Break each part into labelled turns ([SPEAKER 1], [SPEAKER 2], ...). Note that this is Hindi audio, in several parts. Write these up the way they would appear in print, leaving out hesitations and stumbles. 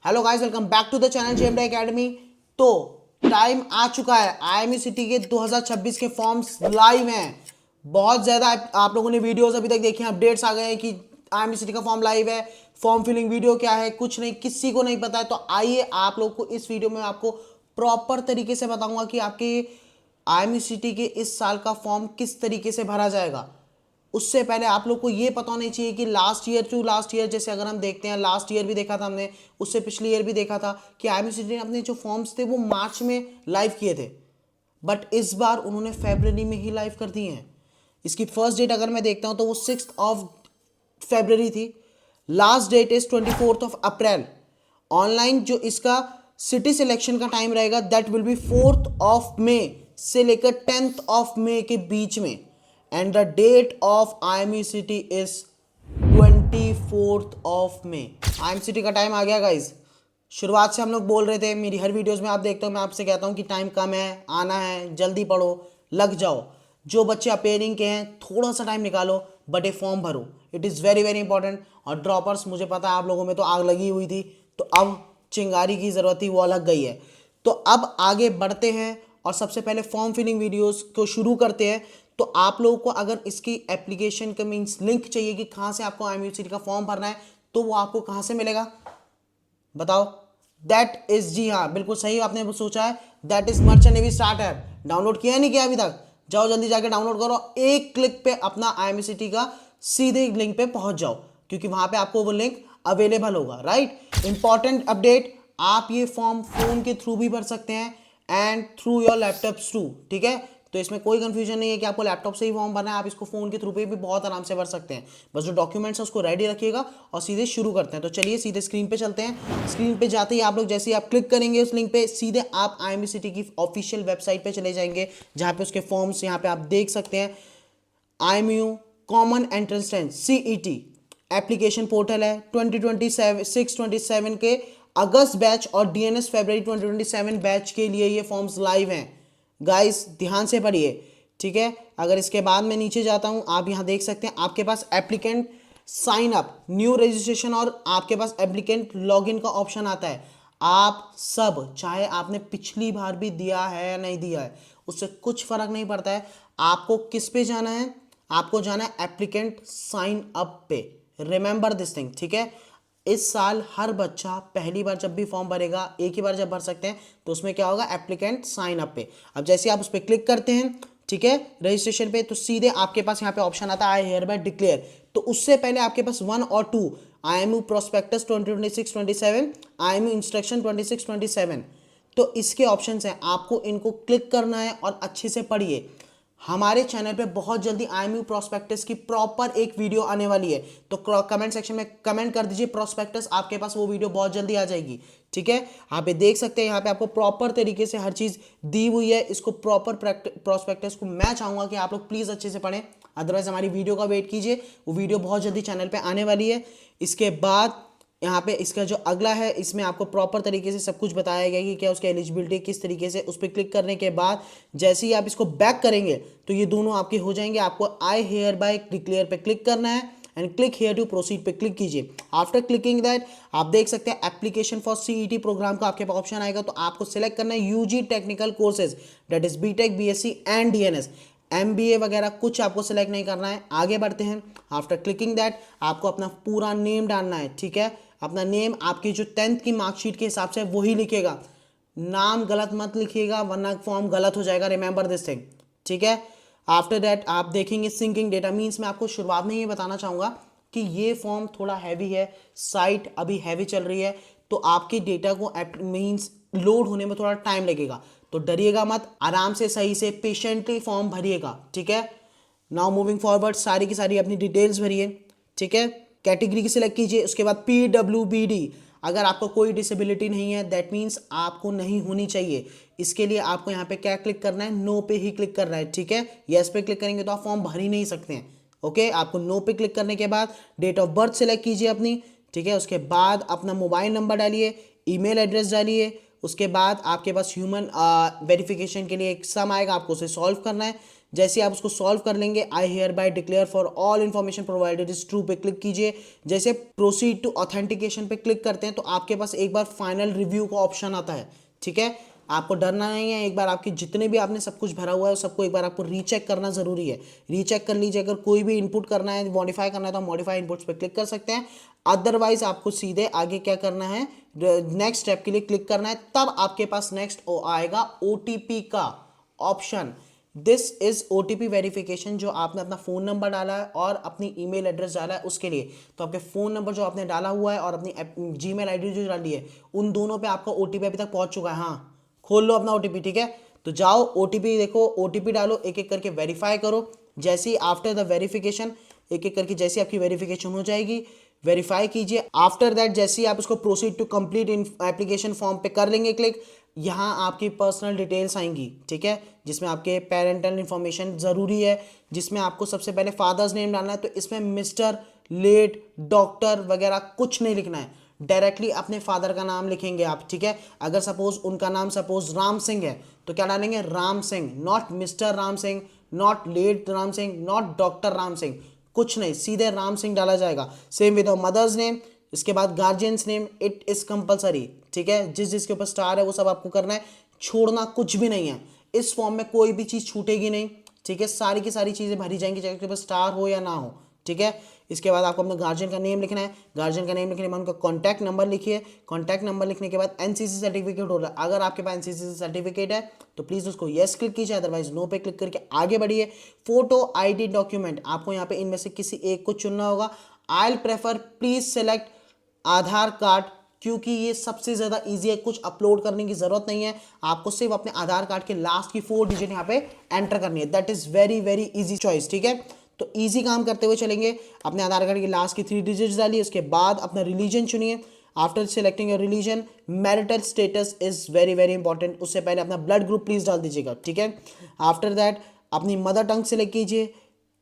[SPEAKER 1] Hello guys, welcome back to the channel JMD academy. तो टाइम आ चुका है, आईएमई सिटी के 2026 के फॉर्म्स लाइव हैं। बहुत ज़्यादा आप लोगों ने वीडियोस अभी तक देखी हैं, अपडेट्स आ गए हैं कि आईएमई सिटी का फॉर्म लाइव है। फॉर्म फिलिंग वीडियो क्या है, कुछ नहीं, किसी को नहीं पता है। तो आइए आप लोग को इस वीडियो में आपको प्रॉपर तरीके से बताऊंगा कि आपके आईएमई सिटी के इस साल का फॉर्म किस तरीके से भरा जाएगा। उससे पहले आप लोग को ये पता होना चाहिए कि last year to last year, जैसे अगर हम देखते हैं, लास्ट ईयर भी देखा था हमने, उससे पिछले ईयर भी देखा था कि आईएमई सिटी ने अपने जो फॉर्म्स थे वो मार्च में लाइव किए थे, बट इस बार उन्होंने फरवरी में ही लाइव कर दिए हैं। इसकी फर्स्ट डेट अगर मैं देखता हूं तो वो 6 फरवरी थी। Last date is 24 April. Online जो इसका सिटी सिलेक्शन का टाइम रहेगा दैट विल बी 4 मई से लेकर 10 मई के बीच में। And the date of IME city is 24 मई। आईएमई सिटी का टाइम आ गया गाइज। शुरुआत से हम लोग बोल रहे थे, मेरी हर वीडियोस में आप देखते हो, मैं आपसे कहता हूं कि टाइम कम है, आना है, जल्दी पढ़ो, लग जाओ। जो बच्चे अपेयरिंग के हैं थोड़ा सा टाइम निकालो, बट ए फॉर्म भरो, it is very very important. और ड्रॉपर्स, मुझे पता है आप लोगों में तो आग लगी हुई थी, तो अब चिंगारी की ज़रूरत थी, वो अलग गई है। तो अब आगे बढ़ते हैं और सबसे पहले फॉर्म फिलिंग वीडियोस को शुरू करते हैं। तो आप लोगों को अगर इसकी एप्लीकेशन का मीन्स लिंक चाहिए कि कहाँ से आपको आईएमई सिटी का फॉर्म भरना है, तो वो आपको कहाँ से मिलेगा बताओ? दैट इज, जी हाँ बिल्कुल सही आपने सोचा है, that is merchant navy start app. Download किया नहीं किया अभी तक? जाओ जल्दी जाके डाउनलोड करो, एक क्लिक पे अपना आईएमई सिटी का सीधे लिंक पे पहुंच जाओ, क्योंकि वहां पे आपको वो लिंक अवेलेबल होगा। राइट, इंपॉर्टेंट अपडेट, आप ये फॉर्म फोन के थ्रू भी भर सकते हैं and through your laptop through, ठीक है? तो इसमें कोई कंफ्यूजन नहीं है कि आपको लैपटॉप से ही फॉर्म भरना है, आप इसको फोन के थ्रू पे भी बहुत आराम से भर सकते हैं। बस जो डॉक्यूमेंट्स है उसको रेडी रखिएगा और सीधे शुरू करते हैं। तो चलिए सीधे स्क्रीन पे चलते हैं। स्क्रीन पे जाते ही आप लोग जैसे ही आप क्लिक करेंगे उस लिंक पे, सीधे आप आईएमई सिटी की ऑफिशियल वेबसाइट पे चले जाएंगे, जहां पे उसके फॉर्म्स यहाँ पे आप देख सकते हैं। IMU common entrance test CET application portal है। 2027 के अगस्त बैच और DNS फरवरी 2027 बैच के लिए ये फॉर्म्स लाइव हैं। गाइस ध्यान से पढ़िए, ठीक है? अगर इसके बाद मैं नीचे जाता हूं, आप यहां देख सकते हैं आपके पास applicant sign up, new registration और आपके पास एप्लीकेंट लॉगिन का ऑप्शन आता है। आप सब, चाहे आपने पिछली बार भी दिया है या नहीं दिया है, उससे कुछ फर्क नहीं पड़ता है। आपको किस पे जाना है? आपको जाना है एप्लीकेंट साइन अप पे। रिमेंबर दिस थिंग, ठीक है? इस साल हर बच्चा पहली बार जब भी फॉर्म भरेगा, एक ही बार जब भर सकते हैं, तो उसमें क्या होगा, एप्लीकेंट साइन अप पे। अब जैसे आप उस पर क्लिक करते हैं, ठीक है, रजिस्ट्रेशन पे, तो सीधे आपके पास यहाँ पे ऑप्शन आता है आई हेयर बाय डिक्लेयर। तो उससे पहले आपके पास 1 और 2, IMU प्रोस्पेक्टस 2026-27, IMU इंस्ट्रक्शन 26-27, तो इसके ऑप्शंस हैं। आपको इनको क्लिक करना है और अच्छे से पढ़िए। हमारे चैनल पे बहुत जल्दी आईएमयू प्रोस्पेक्टस की प्रॉपर एक वीडियो आने वाली है, तो कमेंट सेक्शन में कमेंट कर दीजिए प्रोस्पेक्टस, आपके पास वो वीडियो बहुत जल्दी आ जाएगी, ठीक है? आप ये देख सकते हैं, यहाँ पे आपको प्रॉपर तरीके से हर चीज़ दी हुई है। इसको प्रॉपर प्रोस्पेक्टस को मैं चाहूँगा कि आप लोग प्लीज़ अच्छे से पढ़ें, अदरवाइज हमारी वीडियो का वेट कीजिए, वो वीडियो बहुत जल्दी चैनल पर आने वाली है। इसके बाद यहाँ पे इसका जो अगला है, इसमें आपको प्रॉपर तरीके से सब कुछ बताया गया कि क्या उसकी एलिजिबिलिटी किस तरीके से। उस पर क्लिक करने के बाद जैसे ही आप इसको बैक करेंगे तो ये दोनों आपके हो जाएंगे। आपको आई हेयर बाय डिक्लेयर पे क्लिक करना है and click here to proceed पे क्लिक कीजिए। आफ्टर क्लिकिंग दैट आप देख सकते हैं एप्लीकेशन फॉर CET प्रोग्राम का आपके पास ऑप्शन आएगा, तो आपको सिलेक्ट करना है UG technical courses, that is BTech, BSc and DNS। MBA वगैरह कुछ आपको सिलेक्ट नहीं करना है। आगे बढ़ते हैं। आफ्टर क्लिकिंग दैट आपको अपना पूरा नेम डालना है, ठीक है? अपना नेम आपकी जो 10th की मार्कशीट के हिसाब से वही लिखेगा, नाम गलत मत लिखिएगा वरना फॉर्म गलत हो जाएगा। रिमेंबर दिस थिंग, ठीक है? आफ्टर दैट आप देखेंगे सिंकिंग डेटा, मीन्स मैं आपको शुरुआत में ये बताना चाहूँगा कि ये फॉर्म थोड़ा हैवी है, साइट अभी हैवी चल रही है, तो आपके डेटा को मीन्स लोड होने में थोड़ा टाइम लगेगा। तो डरिएगा मत, आराम से सही से पेशेंटली फॉर्म भरिएगा, ठीक है? नाउ मूविंग फॉरवर्ड, सारी की सारी अपनी डिटेल्स भरिए, ठीक है? कैटेगरी की सिलेक्ट कीजिए, उसके बाद PWBD। अगर आपको कोई डिसेबिलिटी नहीं है, दैट मीन्स आपको नहीं होनी चाहिए। इसके लिए आपको यहाँ पे क्या क्लिक करना है? नो पे ही क्लिक करना है, ठीक है? यस पे क्लिक करेंगे तो आप फॉर्म भर ही नहीं सकते हैं। ओके, आपको नो पे क्लिक करने के बाद डेट ऑफ बर्थ सिलेक्ट कीजिए अपनी, ठीक है? उसके बाद अपना मोबाइल नंबर डालिए, ईमेल एड्रेस डालिए। उसके बाद आपके पास ह्यूमन वेरिफिकेशन के लिए एक सम आएगा, आपको उसे सॉल्व करना है। जैसे आप उसको सॉल्व कर लेंगे, I hear bye declare for all information provided is true पे क्लिक कीजिए। जैसे प्रोसीड टू ऑथेंटिकेशन पे क्लिक करते हैं तो आपके पास एक बार फाइनल रिव्यू का ऑप्शन आता है, ठीक है। आपको डरना नहीं है, एक बार आपकी जितने भी आपने सब कुछ भरा हुआ है सबको एक बार आपको रीचेक करना जरूरी है। रीचेक कर लीजिए, अगर कोई भी इनपुट करना है, मॉडिफाई करना है तो मॉडिफाई इनपुट्स पे क्लिक कर सकते हैं। अदरवाइज आपको सीधे आगे क्या करना है, नेक्स्ट स्टेप के लिए क्लिक करना है, तब आपके पास नेक्स्ट आएगा ओटीपी का option. This is OTP verification, जो आपने अपना फ़ोन नंबर डाला है और अपनी ईमेल एड्रेस डाला है उसके लिए। तो आपके फ़ोन नंबर जो आपने डाला हुआ है और अपनी जीमेल आईडी जो डाली है, उन दोनों पे आपका ओटीपी अभी तक पहुंच चुका है। हाँ, खोल लो अपना ओटीपी, ठीक है। तो जाओ ओटीपी देखो, ओटीपी डालो, एक एक करके वेरीफाई करो। जैसे ही आफ्टर द वेरिफिकेशन, एक एक करके जैसे आपकी वेरिफिकेशन हो जाएगी, वेरीफाई कीजिए। आफ्टर दैट जैसे ही आप इसको proceed to complete in application form पे कर लेंगे क्लिक, यहाँ आपकी पर्सनल डिटेल्स आएंगी, ठीक है, जिसमें आपके पेरेंटल इन्फॉर्मेशन ज़रूरी है, जिसमें आपको सबसे पहले फादर्स नेम डालना है। तो इसमें मिस्टर, लेट, डॉक्टर वगैरह कुछ नहीं लिखना है, डायरेक्टली अपने फादर का नाम लिखेंगे आप, ठीक है। अगर सपोज उनका नाम सपोज राम सिंह है तो क्या डालेंगे, Ram Singh, not mister Ram Singh, not let Ram Singh, not doctor Ram Singh, कुछ नहीं, सीधे राम सिंह डाला जाएगा। सेम विद मदर्स नेम, इसके बाद guardians name, it is compulsory, ठीक है। जिस जिसके ऊपर स्टार है वो सब आपको करना है, छोड़ना कुछ भी नहीं है। इस फॉर्म में कोई भी चीज़ छूटेगी नहीं, ठीक है। सारी की सारी चीज़ें भरी जाएंगी चाहे उसके ऊपर स्टार हो या ना हो, ठीक है। इसके बाद आपको अपने गार्जियन का नेम लिखना है। गार्जियन का नेम लिखने के बाद उनका कॉन्टैक्ट नंबर लिखिए। कॉन्टैक्ट नंबर लिखने के बाद एनसीसी सर्टिफिकेट हो रहा है, अगर आपके पास एनसीसी सर्टिफिकेट है तो प्लीज़ उसको येस क्लिक कीजिए, अदरवाइज नो पे क्लिक करके आगे बढ़िए। फोटो, आईडी, डॉक्यूमेंट, आपको यहाँ पे इनमें से किसी एक को चुनना होगा। I will prefer please select Aadhaar card, क्योंकि ये सबसे ज़्यादा ईजी है, कुछ अपलोड करने की ज़रूरत नहीं है, आपको सिर्फ अपने आधार कार्ड के लास्ट की 4 डिजिट यहाँ पे एंटर करनी है। That is very very easy choice, ठीक है। तो इजी काम करते हुए चलेंगे, अपने आधार कार्ड की लास्ट की 3 डिजिट्स डालिए, उसके बाद अपना रिलीजन चुनिए। After selecting your religion, marital status is very very important, उससे पहले अपना ब्लड ग्रुप प्लीज डाल दीजिएगा, ठीक है। आफ्टर दैट अपनी मदर टंग सेलेक्ट कीजिए।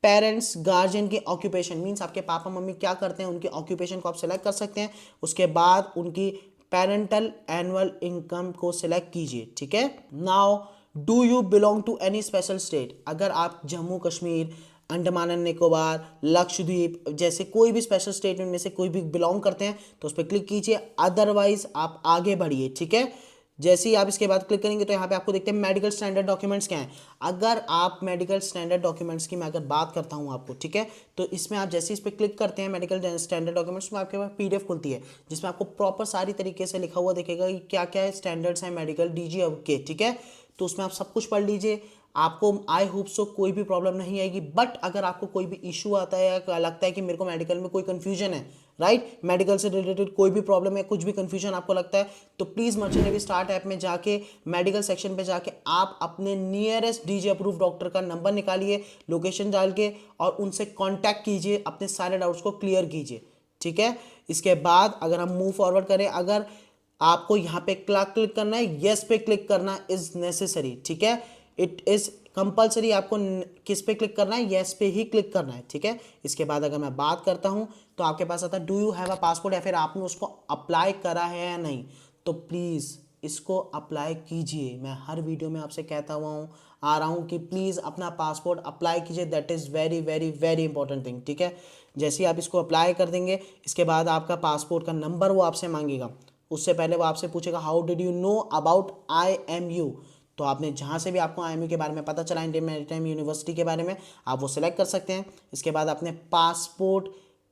[SPEAKER 1] पेरेंट्स, गार्जियन की ऑक्यूपेशन, मीन्स आपके पापा मम्मी क्या करते हैं, उनकी ऑक्यूपेशन को आप सेलेक्ट कर सकते हैं। उसके बाद उनकी पेरेंटल एनुअल इनकम को सिलेक्ट कीजिए, ठीक है। Now do you belong to any special state, अगर आप जम्मू कश्मीर, अंडमान एंड निकोबार, लक्षद्वीप जैसे कोई भी स्पेशल स्टेट में से कोई भी बिलोंग करते हैं तो उस पर क्लिक कीजिए, अदरवाइज आप आगे बढ़िए, ठीक है। जैसे ही आप इसके बाद क्लिक करेंगे तो यहाँ पे आपको देखते हैं मेडिकल स्टैंडर्ड डॉक्यूमेंट्स क्या हैं। अगर आप मेडिकल स्टैंडर्ड डॉक्यूमेंट्स की मैं अगर बात करता हूँ आपको, ठीक है, तो इसमें आप जैसे इस पर क्लिक करते हैं मेडिकल स्टैंडर्ड डॉक्यूमेंट्स में आपके पास पीडीएफ खुलती है, जिसमें आपको प्रॉपर सारी तरीके से लिखा हुआ दिखेगा कि क्या क्या स्टैंडर्ड्स हैं मेडिकल डीजी के, ठीक है। तो उसमें आप सब कुछ पढ़ लीजिए, आपको आई होप सो कोई भी प्रॉब्लम नहीं आएगी। बट अगर आपको कोई भी इशू आता है या लगता है कि मेरे को मेडिकल में कोई कंफ्यूजन है, राइट, मेडिकल से रिलेटेड कोई भी प्रॉब्लम है, कुछ भी कंफ्यूजन आपको लगता है, तो please merchant navy start app में जाके मेडिकल सेक्शन पे जाके आप अपने नियरेस्ट डीजी अप्रूव डॉक्टर का नंबर निकालिए, लोकेशन डाल के, और उनसे कॉन्टैक्ट कीजिए, अपने सारे डाउट्स को क्लियर कीजिए, ठीक है। इसके बाद अगर हम मूव फॉरवर्ड करें, अगर आपको यहाँ पे क्लिक करना है, येस पे क्लिक करना इज नेसेसरी, ठीक है। इट इज कंपलसरी, आपको किस पे क्लिक करना है, येस पे ही क्लिक करना है, ठीक है। इसके बाद अगर मैं बात करता हूँ तो आपके पास आता है do you have a passport, या फिर आपने उसको अप्लाई करा है या नहीं, तो प्लीज़ इसको अप्लाई कीजिए। मैं हर वीडियो में आपसे कहता हुआ हूँ आ रहा हूँ कि प्लीज़ अपना पासपोर्ट अप्लाई कीजिए, that is very very very important thing, ठीक है। जैसे ही आप इसको अप्लाई कर देंगे, इसके बाद आपका पासपोर्ट का नंबर वो आपसे मांगेगा। उससे पहले वो आपसे पूछेगा how did you know about IMU, तो आपने जहाँ से भी आपको IMU के बारे में पता चला, इंडियन मैरीटाइम यूनिवर्सिटी के बारे में, आप वो सिलेक्ट कर सकते हैं। इसके बाद अपने पासपोर्ट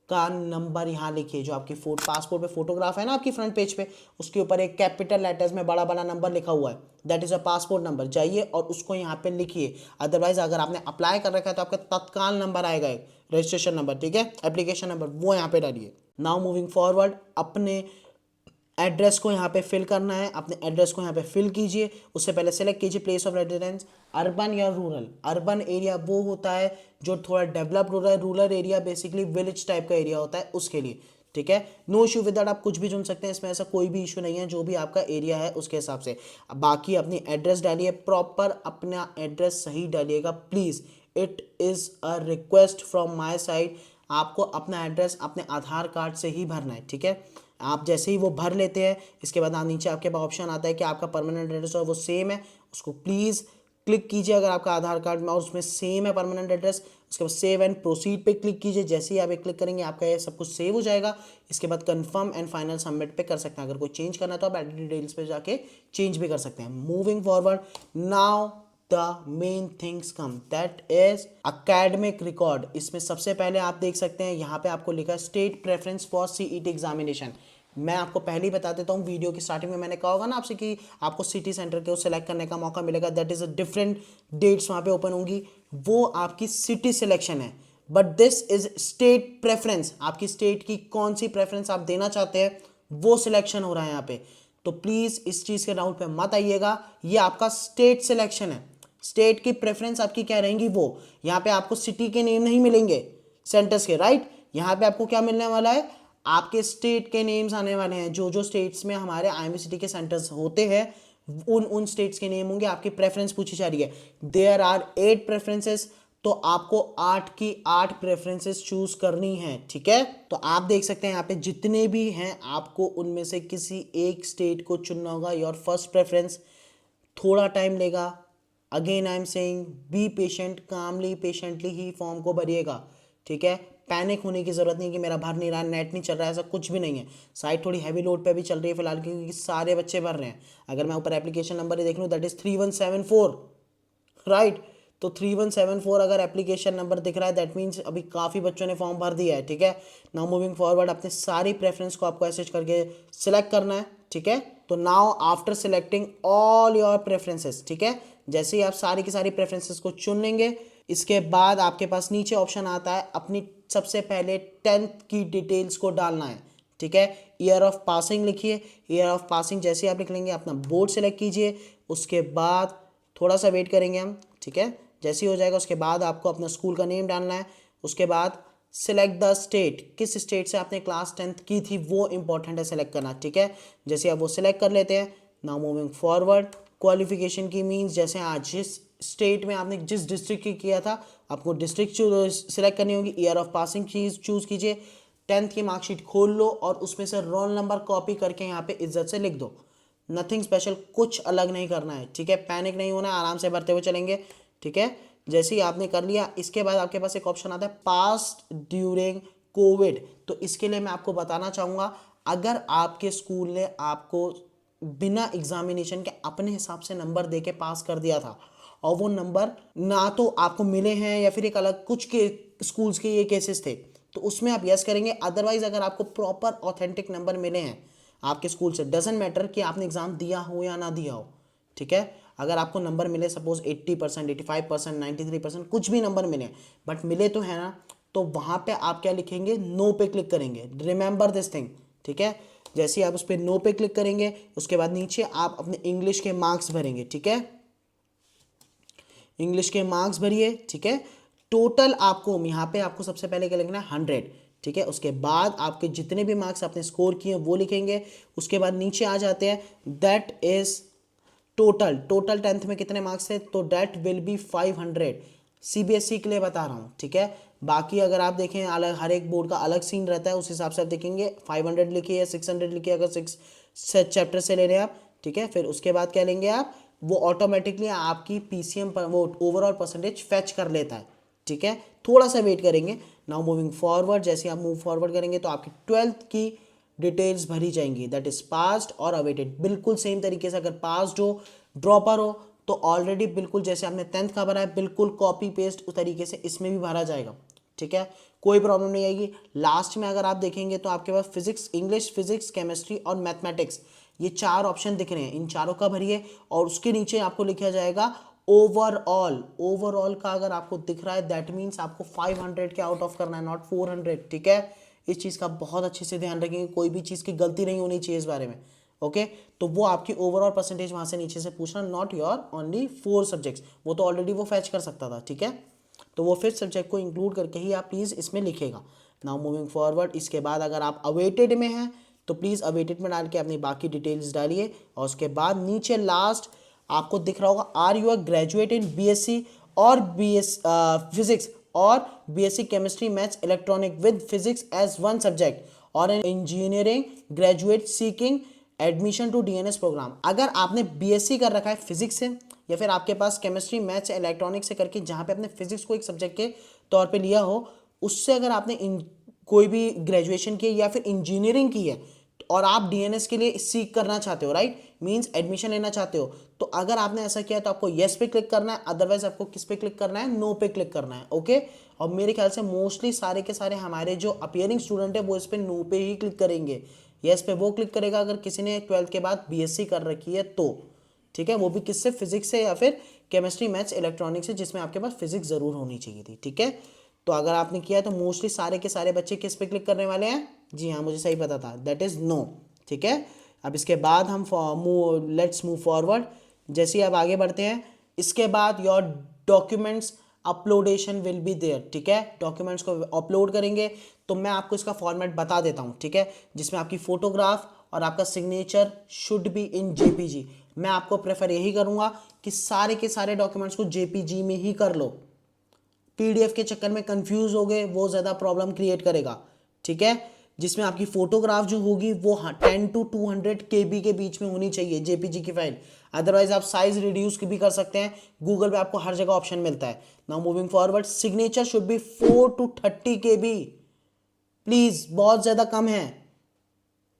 [SPEAKER 1] का नंबर यहाँ लिखिए, जो आपकी पासपोर्ट पे फोटोग्राफ है ना आपकी फ्रंट पेज पे, उसके ऊपर एक कैपिटल लेटर्स में बड़ा बड़ा नंबर लिखा हुआ है, that is a passport number, जाइए और उसको यहाँ पे लिखिए। अदरवाइज अगर आपने अप्लाई कर रखा है तो आपका तत्काल नंबर आएगा एक रजिस्ट्रेशन नंबर, ठीक है, एप्लीकेशन नंबर, वो यहाँ पे डालिए। नाउ मूविंग फॉरवर्ड, अपने एड्रेस को यहाँ पे फिल करना है, अपने एड्रेस को यहाँ पे फिल कीजिए। उससे पहले सेलेक्ट कीजिए प्लेस ऑफ रेजिडेंस, अर्बन या रूरल। अर्बन एरिया वो होता है जो थोड़ा डेवलप्ड होता है, rural area basically village type का एरिया होता है उसके लिए, ठीक है। नो इशू विद दैट, आप कुछ भी चुन सकते हैं, इसमें ऐसा कोई भी इशू नहीं है, जो भी आपका एरिया है उसके हिसाब से। बाकी अपनी एड्रेस डालिए, प्रॉपर अपना एड्रेस सही डालिएगा please, it is a request from my side. आपको अपना एड्रेस अपने आधार कार्ड से ही भरना है, ठीक है। आप जैसे ही वो भर लेते हैं, इसके बाद नीचे आपके पास ऑप्शन आता है कि आपका परमानेंट एड्रेस और वो सेम है, उसको प्लीज़ क्लिक कीजिए अगर आपका आधार कार्ड में और उसमें सेम है परमानेंट एड्रेस। उसके बाद सेव एंड प्रोसीड पे क्लिक कीजिए। जैसे ही आप क्लिक करेंगे आपका ये सब कुछ सेव हो जाएगा। इसके बाद कंफर्म एंड फाइनल सबमिट पे कर सकते हैं। अगर कोई चेंज करना है तो आप एडिट डिटेल्स पे जाके चेंज भी कर सकते हैं। Moving forward, now the main things come, that is academic record. इसमें सबसे पहले आप देख सकते हैं यहाँ पे आपको लिखा है state preference for CET examination. मैं आपको पहले ही बता देता हूँ, वीडियो की स्टार्टिंग में मैंने कहा होगा ना आपसे कि आपको सिटी सेंटर के सिलेक्ट करने का मौका मिलेगा। That is a different dates वहाँ पे ओपन होंगी, वो आपकी सिटी सिलेक्शन है। But this is state preference, आपकी स्टेट की कौन सी प्रेफरेंस आप देना चाहते हैं वो सिलेक्शन हो रहा है यहाँ पे। तो प्लीज़ इस चीज़ के डाउट पे मत आइएगा, ये आपका स्टेट सिलेक्शन है। स्टेट की प्रेफरेंस आपकी क्या रहेंगी वो, यहाँ पे आपको सिटी के नेम नहीं मिलेंगे सेंटर्स के, राइट। यहाँ पे आपको क्या मिलने वाला है, आपके स्टेट के नेम्स आने वाले हैं। जो जो स्टेट्स में हमारे आईएमपी सिटी के सेंटर्स होते हैं उन स्टेट्स के नेम होंगे। आपकी प्रेफरेंस पूछी जा रही है, देयर आर 8 प्रेफरेंसेस, तो आपको 8 की 8 प्रेफरेंसेस चूज करनी है, ठीक है। तो आप देख सकते हैं यहाँ पे जितने भी हैं आपको उनमें से किसी एक स्टेट को चुनना होगा, योर फर्स्ट प्रेफरेंस। थोड़ा टाइम लेगा, again I am saying be patient, calmly patiently ही फॉर्म को भरिएगा, ठीक है। पैनिक होने की जरूरत नहीं कि मेरा भर नहीं रहा, नेट नहीं चल रहा है, ऐसा कुछ भी नहीं है। साइट थोड़ी हैवी लोड पे भी चल रही है फिलहाल क्योंकि सारे बच्चे भर रहे हैं। अगर मैं ऊपर एप्लीकेशन नंबर ही देख लूँ दैट इज 3174, राइट। तो 3174 अगर एप्लीकेशन नंबर दिख रहा है दैट मीन्स अभी काफ़ी बच्चों ने फॉर्म भर दिया है, ठीक है। नाउ मूविंग फॉरवर्ड, अपने सारी प्रेफरेंस को आपको ऐसे करके सिलेक्ट करना है, ठीक है। तो now after selecting all your preferences, ठीक है, जैसे ही आप सारी की सारी प्रेफरेंसेस को चुन लेंगे इसके बाद आपके पास नीचे ऑप्शन आता है अपनी सबसे पहले 10th की डिटेल्स को डालना है, ठीक है। ईयर ऑफ पासिंग लिखिए, ईयर ऑफ पासिंग जैसे आप लिख लेंगे अपना बोर्ड सेलेक्ट कीजिए। उसके बाद थोड़ा सा वेट करेंगे हम, ठीक है। जैसे ही हो जाएगा उसके बाद आपको अपना स्कूल का नेम डालना है। उसके बाद सिलेक्ट द स्टेट, किस स्टेट से आपने क्लास 10th की थी वो इंपॉर्टेंट है सेलेक्ट करना, ठीक है। जैसे आप वो सिलेक्ट कर लेते हैं, नाउ मूविंग फॉरवर्ड, क्वालिफिकेशन की मीन्स जैसे आज जिस स्टेट में आपने जिस डिस्ट्रिक्ट की किया था आपको डिस्ट्रिक्ट सिलेक्ट करनी होगी। ईयर ऑफ पासिंग चीज चूज कीजिए, 10th की मार्कशीट खोल लो और उसमें से रोल नंबर कॉपी करके यहाँ पे इज्जत से लिख दो। नथिंग स्पेशल, कुछ अलग नहीं करना है, ठीक है। पैनिक नहीं होना है, आराम से भरते हुए चलेंगे, ठीक है। जैसे ही आपने कर लिया इसके बाद आपके पास एक ऑप्शन आता है पास्ट ड्यूरिंग कोविड। तो इसके लिए मैं आपको बताना चाहूँगा अगर आपके स्कूल ने आपको बिना एग्जामिनेशन के अपने हिसाब से नंबर दे के पास कर दिया था और वो नंबर ना तो आपको मिले हैं या फिर एक अलग कुछ के स्कूल्स के ये केसेस थे तो उसमें आप यस करेंगे। अदरवाइज अगर आपको प्रॉपर ऑथेंटिक नंबर मिले हैं आपके स्कूल से, डजेंट मैटर कि आपने एग्जाम दिया हो या ना दिया हो, ठीक है। अगर आपको नंबर मिले सपोज 80%, 85%, 93%, कुछ भी नंबर मिले बट मिले तो है ना, तो वहाँ पे आप क्या लिखेंगे, नो पे क्लिक करेंगे। रिमेंबर दिस थिंग, ठीक है। जैसे ही आप उस पर नो पे क्लिक करेंगे उसके बाद नीचे आप अपने इंग्लिश के मार्क्स भरेंगे, ठीक है। इंग्लिश के मार्क्स भरिए, ठीक है। टोटल आपको यहाँ पे आपको सबसे पहले क्या लिखना है 100, ठीक है। उसके बाद आपके जितने भी मार्क्स आपने स्कोर किए वो लिखेंगे। उसके बाद नीचे आ जाते हैं दैट इज टोटल 10th में कितने मार्क्स थे तो दैट विल बी 500। सीबीएसई के लिए बता रहा हूँ, ठीक है। बाकी अगर आप देखें अलग हर एक बोर्ड का अलग सीन रहता है, उस हिसाब से आप देखेंगे 500 लिखिए या 600 लिखिए अगर 6 चैप्टर से ले रहे हैं आप, ठीक है। फिर उसके बाद क्या लेंगे आप, वो ऑटोमेटिकली आपकी पीसीएम पर वो ओवरऑल परसेंटेज फेच कर लेता है, ठीक है। थोड़ा सा वेट करेंगे। नाउ मूविंग फॉरवर्ड, जैसे आप मूव फॉरवर्ड करेंगे तो आपकी 12th की डिटेल्स भरी जाएंगी, दैट इज पास्ड और अवेटेड। बिल्कुल सेम तरीके से अगर पास्ड हो ड्रॉपर हो तो ऑलरेडी बिल्कुल जैसे आपने 10th का भरा है बिल्कुल कॉपी पेस्ट उस तरीके से इसमें भी भरा जाएगा, ठीक है। कोई प्रॉब्लम नहीं आएगी। लास्ट में अगर आप देखेंगे तो आपके पास फिजिक्स, इंग्लिश, फिजिक्स, केमिस्ट्री और मैथमेटिक्स ये 4 ऑप्शन दिख रहे हैं, इन चारों का भरिए और उसके नीचे आपको लिखा जाएगा ओवरऑल। ओवरऑल का अगर आपको दिख रहा है दैट मीन्स आपको 500 के आउट ऑफ करना है, नॉट 400, ठीक है। इस चीज़ का बहुत अच्छे से ध्यान रखेंगे, कोई भी चीज़ की गलती नहीं होनी चाहिए इस बारे में, ओके। तो वो आपकी ओवरऑल परसेंटेज वहाँ से नीचे से पूछना, नॉट योर ओनली 4 सब्जेक्ट्स, वो तो ऑलरेडी वो फैच कर सकता था, ठीक है। तो वो 5th सब्जेक्ट को इंक्लूड करके ही आप प्लीज़ इसमें लिखेगा। नाउ मूविंग फॉरवर्ड, इसके बाद अगर आप अवेटेड में हैं तो प्लीज़ अवेटेड में डाल के अपनी बाकी डिटेल्स डालिए और उसके बाद नीचे लास्ट आपको दिख रहा होगा are you a graduate in BSc और बीएस फिजिक्स और BSc chemistry maths electronic with physics as one subject और an engineering graduate seeking admission to DNS program. अगर आपने बीएससी कर रखा है फिजिक्स से या फिर आपके पास केमिस्ट्री मैथ्स इलेक्ट्रॉनिक्स से करके जहाँ पे आपने फिजिक्स को एक सब्जेक्ट के तौर पे लिया हो, उससे अगर आपने कोई भी ग्रेजुएशन की है या फिर इंजीनियरिंग की है और आप डीएनएस के लिए सीख करना चाहते हो, राइट, मींस एडमिशन लेना चाहते हो, तो अगर आपने ऐसा किया तो आपको येस पे क्लिक करना है, अदरवाइज आपको किस पे क्लिक करना है, नो पे क्लिक करना है। ओके, और मेरे ख्याल से मोस्टली सारे के सारे हमारे जो अपियरिंग स्टूडेंट है वो इस पे नो पे ही क्लिक करेंगे। येस पे वो क्लिक करेगा अगर किसी ने 12th के बाद बीएससी कर रखी है तो, ठीक है, वो भी किससे, फिजिक्स से या फिर केमिस्ट्री मैथ्स इलेक्ट्रॉनिक्स से, जिसमें आपके पास फिजिक्स जरूर होनी चाहिए थी। ठीक है, तो अगर आपने किया है तो मोस्टली सारे के सारे बच्चे किस पे क्लिक करने वाले हैं, जी हाँ मुझे सही पता था, दैट इज नो। ठीक है, अब इसके बाद हम लेट्स मूव फॉरवर्ड। जैसे ही आप आगे बढ़ते हैं, इसके बाद your documents uploadation will be there. ठीक है, डॉक्यूमेंट्स को अपलोड करेंगे, तो मैं आपको इसका फॉर्मेट बता देता हूँ। ठीक है, जिसमें आपकी फोटोग्राफ और आपका signature should be in JPG. मैं आपको प्रेफर यही करूँगा कि सारे के सारे डॉक्यूमेंट्स को जेपीजी में ही कर लो। पीडीएफ के चक्कर में कंफ्यूज हो गए, वो ज़्यादा प्रॉब्लम क्रिएट करेगा। ठीक है, जिसमें आपकी फोटोग्राफ जो होगी वो 10 to 200 KB के बीच में होनी चाहिए जेपीजी की फाइल, अदरवाइज आप साइज रिड्यूस भी कर सकते हैं, गूगल पे आपको हर जगह ऑप्शन मिलता है। Now moving forward, signature should be 4 to 30 KB, please, बहुत ज़्यादा कम है,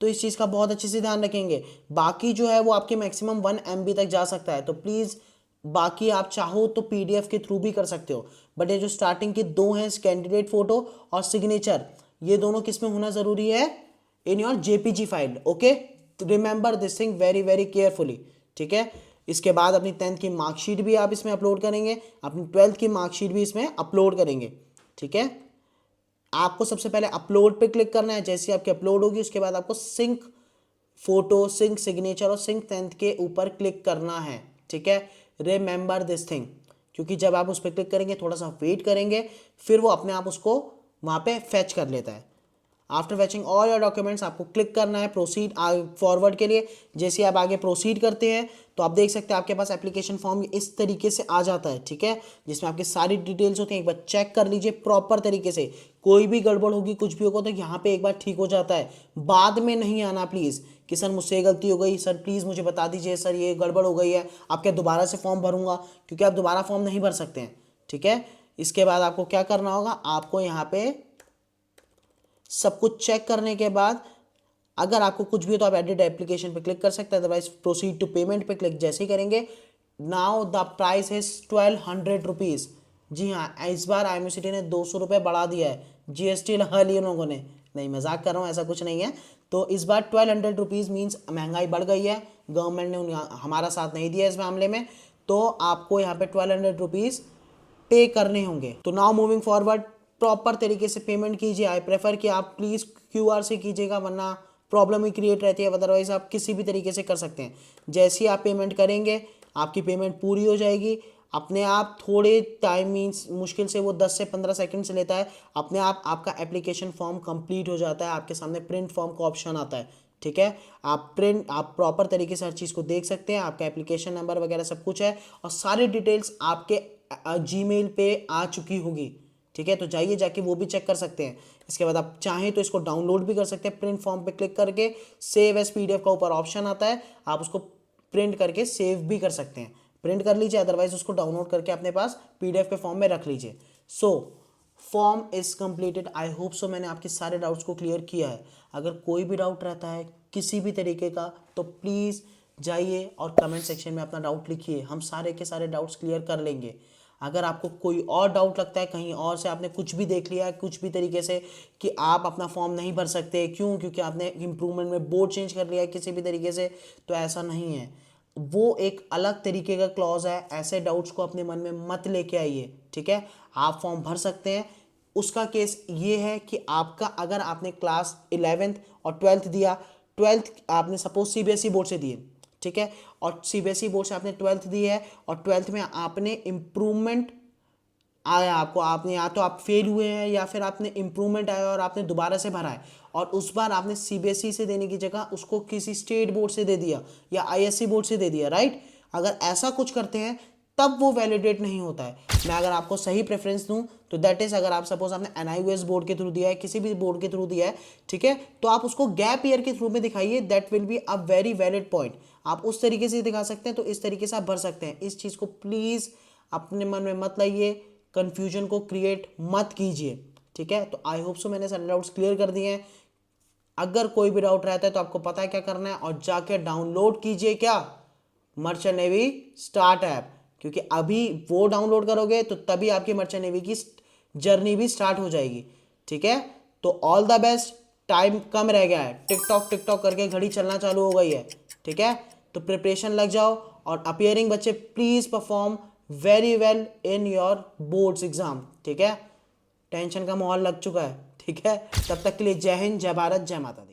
[SPEAKER 1] तो इस चीज़ का बहुत अच्छे से ध्यान रखेंगे। बाकी जो है वो आपके मैक्सिमम 1 MB तक जा सकता है, तो प्लीज़ बाकी आप चाहो तो पीडीएफ के थ्रू भी कर सकते हो, बट ये जो स्टार्टिंग के दो हैं, कैंडिडेट फोटो और सिग्नेचर, ये दोनों किस में होना जरूरी है, in your JPG file. Okay, remember this thing very very carefully. ठीक है, इसके बाद अपनी 10th की मार्कशीट भी आप इसमें अपलोड करेंगे, अपनी 12th की मार्कशीट भी इसमें अपलोड करेंगे। ठीक है, आपको सबसे पहले अपलोड पे क्लिक करना है, जैसे आपकी अपलोड होगी उसके बाद आपको सिंक फोटो, सिंक सिग्नेचर और सिंक 10th के ऊपर क्लिक करना है। ठीक है, रिमेंबर दिस थिंग, क्योंकि जब आप उस पर क्लिक करेंगे थोड़ा सा वेट करेंगे, फिर वो अपने आप उसको वहाँ पे फैच कर लेता है। आफ्टर फैचिंग ऑल योर डॉक्यूमेंट्स आपको क्लिक करना है प्रोसीड फॉरवर्ड के लिए। जैसे आप आगे प्रोसीड करते हैं तो आप देख सकते हैं आपके पास एप्लीकेशन फॉर्म इस तरीके से आ जाता है। ठीक है, जिसमें आपकी सारी डिटेल्स होती हैं, एक बार चेक कर लीजिए प्रॉपर तरीके से, कोई भी गड़बड़ होगी कुछ भी होगा तो यहाँ पे एक बार ठीक हो जाता है, बाद में नहीं आना प्लीज़ कि सर मुझसे गलती हो गई, सर प्लीज़ मुझे बता दीजिए, सर ये गड़बड़ हो गई है, आप क्या दोबारा से फॉर्म भरूंगा, क्योंकि आप दोबारा फॉर्म नहीं भर सकते हैं। ठीक है, इसके बाद आपको क्या करना होगा, आपको यहाँ पे सब कुछ चेक करने के बाद अगर आपको कुछ भी हो तो आप एडिट एप्लीकेशन पे क्लिक कर सकते हैं, अदरवाइज प्रोसीड टू पेमेंट पे क्लिक जैसे ही करेंगे, now the price is 1200 rupees. जी हाँ, इस बार IMUCT ने 200 रुपये बढ़ा दिया है, जीएसटी लगा ली उन लोगों ने, नहीं मजाक कर रहा हूँ, ऐसा कुछ नहीं है। तो इस बार 1200 रुपीज़ मीन्स महंगाई बढ़ गई है, गवर्नमेंट ने हमारा साथ नहीं दिया इस मामले में, तो आपको यहाँ पे 1200 रुपीज़ पे करने होंगे। तो नाउ मूविंग फॉरवर्ड, प्रॉपर तरीके से पेमेंट कीजिए। आई प्रेफर कि आप प्लीज़ QR से कीजिएगा, वरना प्रॉब्लम ही क्रिएट रहती है, अदरवाइज आप किसी भी तरीके से कर सकते हैं। जैसे ही आप पेमेंट करेंगे आपकी पेमेंट पूरी हो जाएगी अपने आप, थोड़े टाइम मीन्स मुश्किल से वो 10 से 15 सेकंड से लेता है, अपने आप आपका एप्लीकेशन फॉर्म कंप्लीट हो जाता है, आपके सामने प्रिंट फॉर्म का ऑप्शन आता है। ठीक है, आप प्रॉपर तरीके से हर चीज़ को देख सकते हैं, आपका एप्लीकेशन नंबर वगैरह सब कुछ है और सारी डिटेल्स आपके जीमेल पे आ चुकी होगी। ठीक है, तो जाइए जाके वो भी चेक कर सकते हैं। इसके बाद आप चाहें तो इसको डाउनलोड भी कर सकते हैं, प्रिंट फॉर्म पे क्लिक करके सेव एज PDF का ऊपर ऑप्शन आता है, आप उसको प्रिंट करके सेव भी कर सकते हैं, प्रिंट कर लीजिए, अदरवाइज उसको डाउनलोड करके अपने पास PDF के फॉर्म में रख लीजिए। So form is completed, I hope so मैंने आपके सारे डाउट्स को क्लियर किया है। अगर कोई भी डाउट रहता है किसी भी तरीके का तो प्लीज़ जाइए और कमेंट सेक्शन में अपना डाउट लिखिए, हम सारे के सारे डाउट्स क्लियर कर लेंगे। अगर आपको कोई और डाउट लगता है, कहीं और से आपने कुछ भी देख लिया है कुछ भी तरीके से कि आप अपना फॉर्म नहीं भर सकते, क्यों, क्योंकि आपने इम्प्रूवमेंट में बोर्ड चेंज कर लिया है किसी भी तरीके से, तो ऐसा नहीं है, वो एक अलग तरीके का क्लॉज है, ऐसे डाउट्स को अपने मन में मत लेके आइए। ठीक है, आप फॉर्म भर सकते हैं। उसका केस ये है कि आपका अगर आपने क्लास 11th और 12th दिया, 12th आपने सपोज CBSE बोर्ड से दिए, ठीक है, और CBSE बोर्ड से आपने 12th दी है और 12th में आपने इम्प्रूवमेंट आया आपको, आपने या तो आप फेल हुए हैं या फिर आपने इम्प्रूवमेंट आया और आपने दोबारा से भरा है, और उस बार आपने CBSE से देने की जगह उसको किसी स्टेट बोर्ड से दे दिया या ISC बोर्ड से दे दिया, राइट। अगर ऐसा कुछ करते हैं तब वो वैलिडेट नहीं होता है। मैं अगर आपको सही प्रेफरेंस दूं तो दैट इज, अगर आप सपोज आपने NIOS बोर्ड के थ्रू दिया है, किसी भी बोर्ड के थ्रू दिया है, ठीक है, तो आप उसको गैप ईयर के थ्रू में दिखाइए, that will be a very valid point. आप उस तरीके से दिखा सकते हैं, तो इस तरीके से आप भर सकते हैं। इस चीज़ को प्लीज़ अपने मन में मत लाइए, कन्फ्यूजन को क्रिएट मत कीजिए, ठीक है। तो आई होप सो मैंने सारे डाउट्स क्लियर कर दिए हैं। अगर कोई भी डाउट रहता है तो आपको पता है क्या करना है, और जाके डाउनलोड कीजिए क्या, मर्चेंट नेवी स्टार्ट ऐप, क्योंकि अभी वो डाउनलोड करोगे तो तभी आपकी मर्चेंट नेवी की जर्नी भी स्टार्ट हो जाएगी, ठीक है। तो ऑल द बेस्ट, टाइम कम रह गया है, टिकटॉक टिकटॉक करके घड़ी चलना चालू हो गई है, ठीक है। तो प्रिपरेशन लग जाओ, और अपियरिंग बच्चे please perform very well in your boards exam, ठीक है। टेंशन का माहौल लग चुका है, ठीक है। तब तक के लिए जय हिंद, जय भारत, जय माता दी।